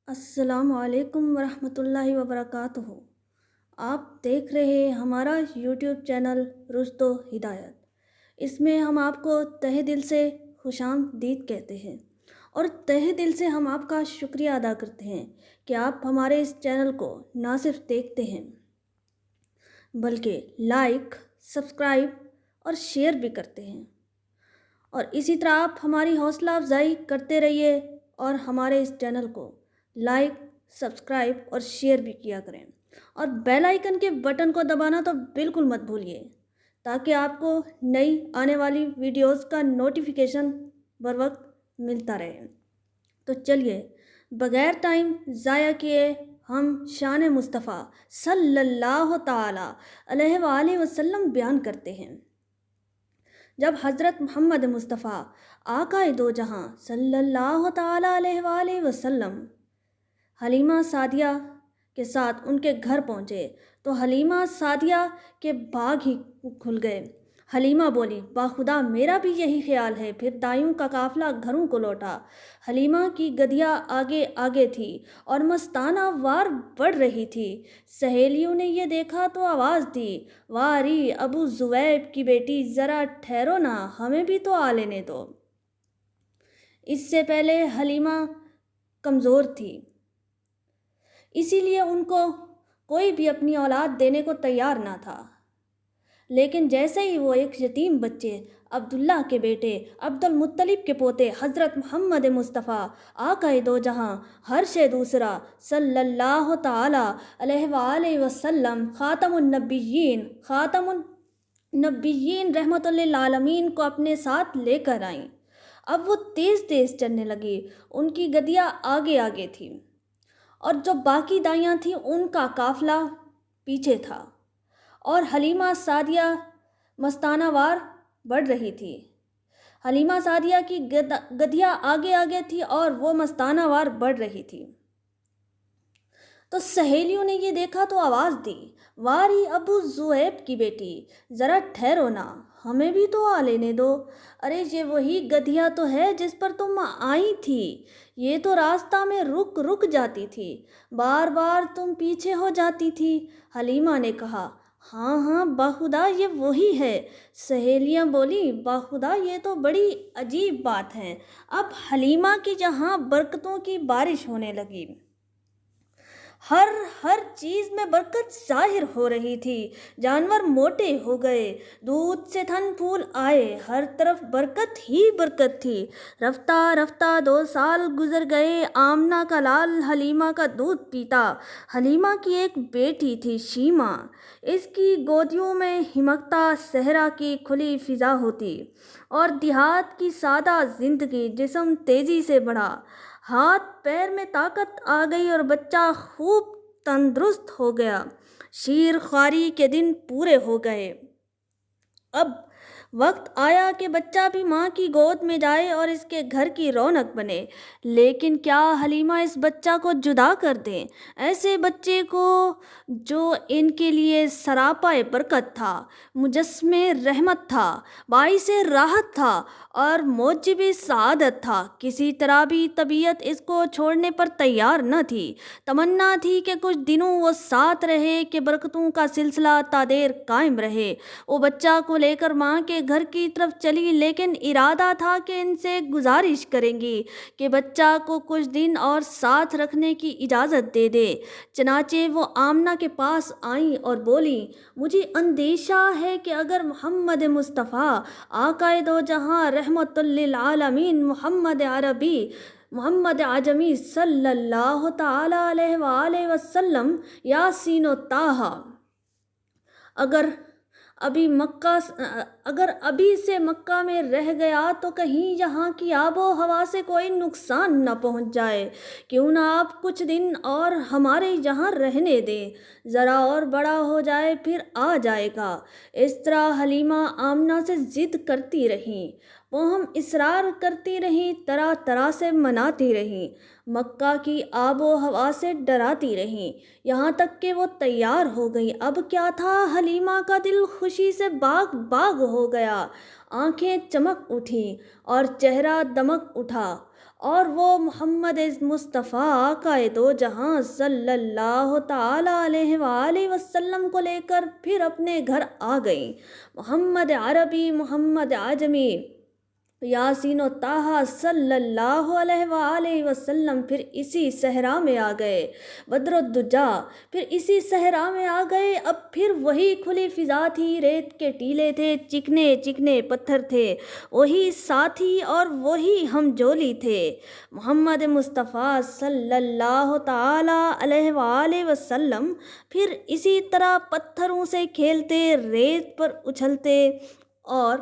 अस्सलाम वालेकुम वरहमतुल्लाहि वबरकातुहू। आप देख रहे हैं हमारा यूट्यूब चैनल रुश्तो हिदायत। इसमें हम आपको तहे दिल से खुशामदीद कहते हैं और तहे दिल से हम आपका शुक्रिया अदा करते हैं कि आप हमारे इस चैनल को ना सिर्फ देखते हैं बल्कि लाइक, सब्सक्राइब और शेयर भी करते हैं। और इसी तरह आप हमारी हौसला अफजाई करते रहिए और हमारे इस चैनल को लाइक, सब्सक्राइब और शेयर भी किया करें और बेल आइकन के बटन को दबाना तो बिल्कुल मत भूलिए ताकि आपको नई आने वाली वीडियोस का नोटिफिकेशन बर वक्त मिलता रहे। तो चलिए बग़ैर टाइम ज़ाया किए हम शान मुस्तफ़ा सल्लल्लाहु ताला अलैहि वसल्लम बयान करते हैं। जब हज़रत मोहम्मद मुस्तफ़ा आकाए दो जहां सल्लल्लाहु ताला अलैहि वसल्लम हलीमा सादिया के साथ उनके घर पहुँचे तो हलीमा सादिया के बाग ही खुल गए। हलीमा बोली, बाखुदा मेरा भी यही ख्याल है। फिर दाइयों का काफ़िला घरों को लौटा। हलीमा की गदिया आगे आगे थी और मस्ताना वार बढ़ रही थी। सहेलियों ने ये देखा तो आवाज़ दी, वारी अबू जुवैब की बेटी, ज़रा ठहरो ना, हमें भी तो आ लेने दो। इससे पहले हलीमा कमज़ोर थी, इसीलिए उनको कोई भी अपनी औलाद देने को तैयार ना था। लेकिन जैसे ही वो एक यतीम बच्चे अब्दुल्ला के बेटे अब्दुल मुत्तलिब के पोते हज़रत मोहम्मद मुस्तफ़ा आकाए दो जहां हर शे दूसरा सल्लल्लाहु ताला अलैहि वसल्लम ख़ातमुन नबिय्यीन रहमतुल लिल आलमीन को अपने साथ लेकर आईं। अब वो तेज़ तेज़ चलने लगी। उनकी गदिया आगे आगे थी और जो बाकी दाइयाँ थीं उनका काफ़िला पीछे था और हलीमा सादिया मस्ताना वार बढ़ रही थी। हलीमा सादिया की गदिया आगे आगे थी और वो मस्ताना वार बढ़ रही थी। तो सहेलियों ने ये देखा तो आवाज़ दी, वारी अबू जुएब की बेटी, ज़रा ठहरो ना, हमें भी तो आ लेने दो। अरे ये वही गधिया तो है जिस पर तुम आई थी। ये तो रास्ता में रुक रुक जाती थी, बार बार तुम पीछे हो जाती थी। हलीमा ने कहा, हाँ हाँ बाखुदा ये वही है। सहेलियाँ बोली, बाखुदा ये तो बड़ी अजीब बात है। अब हलीमा की जहाँ बरकतों की बारिश होने लगी। हर चीज़ में बरकत ज़ाहिर हो रही थी। जानवर मोटे हो गए, दूध से थन फूल आए, हर तरफ बरकत ही बरकत थी। रफ्ता रफ्ता 2 साल गुजर गए। आमना का लाल हलीमा का दूध पीता। हलीमा की एक बेटी थी शीमा, इसकी गोदियों में हिमकता सहरा की खुली फिजा होती और देहात की सादा जिंदगी जिस्म तेज़ी से बढ़ा। हाथ पैर में ताकत आ गई और बच्चा खूब तंदुरुस्त हो गया। शीर ख्वारी के दिन पूरे हो गए। अब वक्त आया कि बच्चा भी माँ की गोद में जाए और इसके घर की रौनक बने। लेकिन क्या हलीमा इस बच्चा को जुदा कर दें, ऐसे बच्चे को जो इनके लिए सरापाए बरकत था, मुजस्मे रहमत था, बाइसे राहत था और मौजिबे सआदत था। किसी तरह भी तबीयत इसको छोड़ने पर तैयार न थी। तमन्ना थी कि कुछ दिनों वो साथ रहे, कि बरकतों का सिलसिला तादेर कायम रहे। वो बच्चा को लेकर माँ के घर की तरफ चली, लेकिन इरादा था कि इनसे गुजारिश करेंगी कि बच्चा को कुछ दिन और साथ रखने की इजाज़त दे दे। चनाचे वो आमना के पास आईं और बोली, मुझे अंदेशा है कि अगर मोहम्मद मुस्तफ़ा आकाए दो जहां रहमतुल लिल आलमीन मोहम्मद आजमी सल्लल्लाहु ताला अलैहि वसल्लम यासीन ताहा अगर अभी से मक्का में रह गया तो कहीं यहाँ की आबो हवा से कोई नुकसान न पहुँच जाए। क्यों ना आप कुछ दिन और हमारे यहाँ रहने दें, ज़रा और बड़ा हो जाए फिर आ जाएगा। इस तरह हलीमा आमना से ज़िद करती रहीं, वो हम इसरार करती रहीं, तरह तरह से मनाती रहीं, मक्का की आबो हवा से डराती रहीं, यहाँ तक कि वो तैयार हो गई। अब क्या था, हलीमा का दिल खुशी से बाग बाग हो गया। आंखें चमक उठीं और चेहरा दमक उठा اور وہ محمد مصطفیٰ آقا دو جہاں صلی اللہ تعالیٰ علیہ وآلہ وسلم کو لے کر پھر اپنے گھر آ گئیں۔ محمد عربی، محمد اعجمی، یاسین و طٰہٰ صلی اللہ علیہ وآلہ وسلم پھر اسی صحرا میں آ گئے۔ بدر الدجا پھر اسی صحرا میں آ گئے۔ اب پھر وہی کھلی فضا تھی، ریت کے ٹیلے تھے، چکنے چکنے پتھر تھے، وہی ساتھی اور وہی ہم جولی تھے۔ محمد مصطفیٰ صلی اللہ تعالیٰ علیہ وآلہ وسلم پھر اسی طرح پتھروں سے کھیلتے، ریت پر اچھلتے اور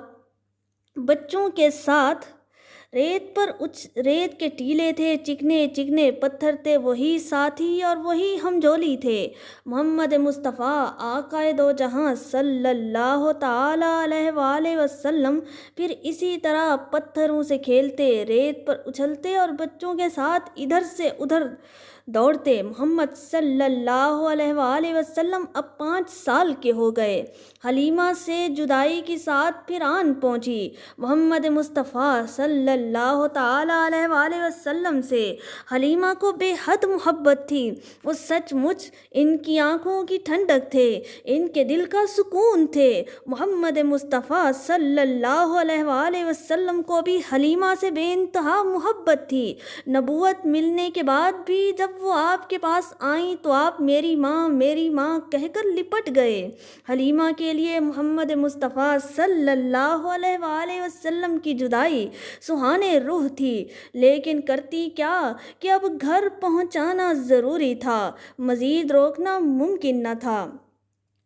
بچوں کے ساتھ ریت کے ٹیلے تھے، چکنے چکنے پتھر تھے، وہی ساتھی اور وہی ہم جولی تھے۔ محمد مصطفیٰ آقا دو جہاں صلی اللہ تعالیٰ علیہ وآلہ وسلم پھر اسی طرح پتھروں سے کھیلتے، ریت پر اچھلتے اور بچوں کے ساتھ ادھر سے ادھر دوڑتے۔ محمد صلی اللہ علیہ وآلہ وسلم اب 5 سال کے ہو گئے۔ حلیمہ سے جدائی کے ساتھ پھر آن پہنچی۔ محمد مصطفیٰ صلی اللہ تعالیٰ علیہ وآلہ وسلم سے حلیمہ کو بے حد محبت تھی۔ وہ سچ مچ ان کی آنکھوں کی ٹھنڈک تھے، ان کے دل کا سکون تھے۔ محمد مصطفیٰ صلی اللہ علیہ وآلہ وسلم کو بھی حلیمہ سے بے انتہا محبت تھی۔ نبوت ملنے کے بعد بھی جب وہ آپ کے پاس آئیں تو آپ میری ماں کہہ کر لپٹ گئے۔ حلیمہ کے لیے محمد مصطفیٰ صلی اللہ علیہ وآلہ وسلم کی جدائی سہانے روح تھی، لیکن کرتی کیا کہ اب گھر پہنچانا ضروری تھا، مزید روکنا ممکن نہ تھا۔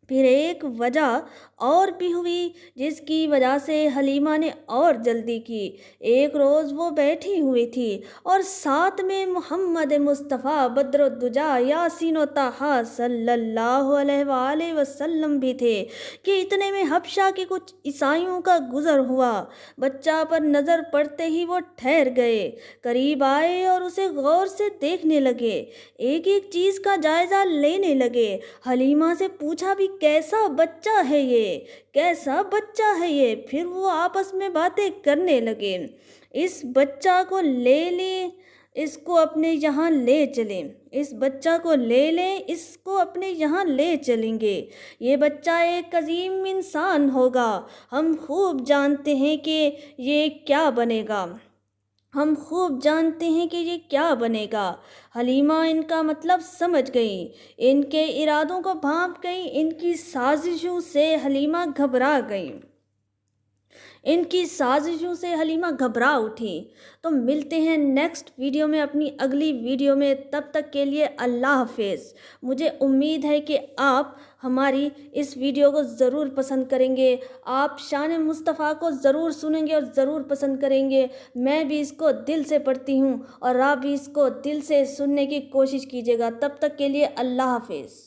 پھر ایک وجہ اور بھی ہوئی جس کی وجہ سے حلیمہ نے اور جلدی کی۔ ایک روز وہ بیٹھی ہوئی تھی اور ساتھ میں محمد مصطفیٰ بدر الدجا یاسین و طٰہٰ صلی اللہ علیہ وآلہ وسلم بھی تھے کہ اتنے میں حبشہ کے کچھ عیسائیوں کا گزر ہوا۔ بچہ پر نظر پڑتے ہی وہ ٹھہر گئے، قریب آئے اور اسے غور سے دیکھنے لگے، ایک ایک چیز کا جائزہ لینے لگے۔ حلیمہ سے پوچھا بھی کیسا بچہ ہے یہ، کیسا بچہ ہے یہ؟ پھر وہ آپس میں باتیں کرنے لگے، اس بچہ کو لے لیں، اس کو اپنے یہاں لے چلیں، اس بچہ کو لے لیں، اس کو اپنے یہاں لے چلیں گے، یہ بچہ ایک عظیم انسان ہوگا، ہم خوب جانتے ہیں کہ یہ کیا بنے گا، ہم خوب جانتے ہیں کہ یہ کیا بنے گا۔ حلیمہ ان کا مطلب سمجھ گئیں، ان کے ارادوں کو بھانپ گئیں، ان کی سازشوں سے حلیمہ گھبرا گئیں، ان کی سازشوں سے حلیمہ گھبرا اٹھی۔ تو ملتے ہیں نیکسٹ ویڈیو میں، اپنی اگلی ویڈیو میں، تب تک کے لیے اللہ حافظ۔ مجھے امید ہے کہ آپ ہماری اس ویڈیو کو ضرور پسند کریں گے، آپ شان مصطفیٰ کو ضرور سنیں گے اور ضرور پسند کریں گے۔ میں بھی اس کو دل سے پڑھتی ہوں اور آپ بھی اس کو دل سے سننے کی کوشش کیجیے گا۔ تب تک کے لیے اللہ حافظ۔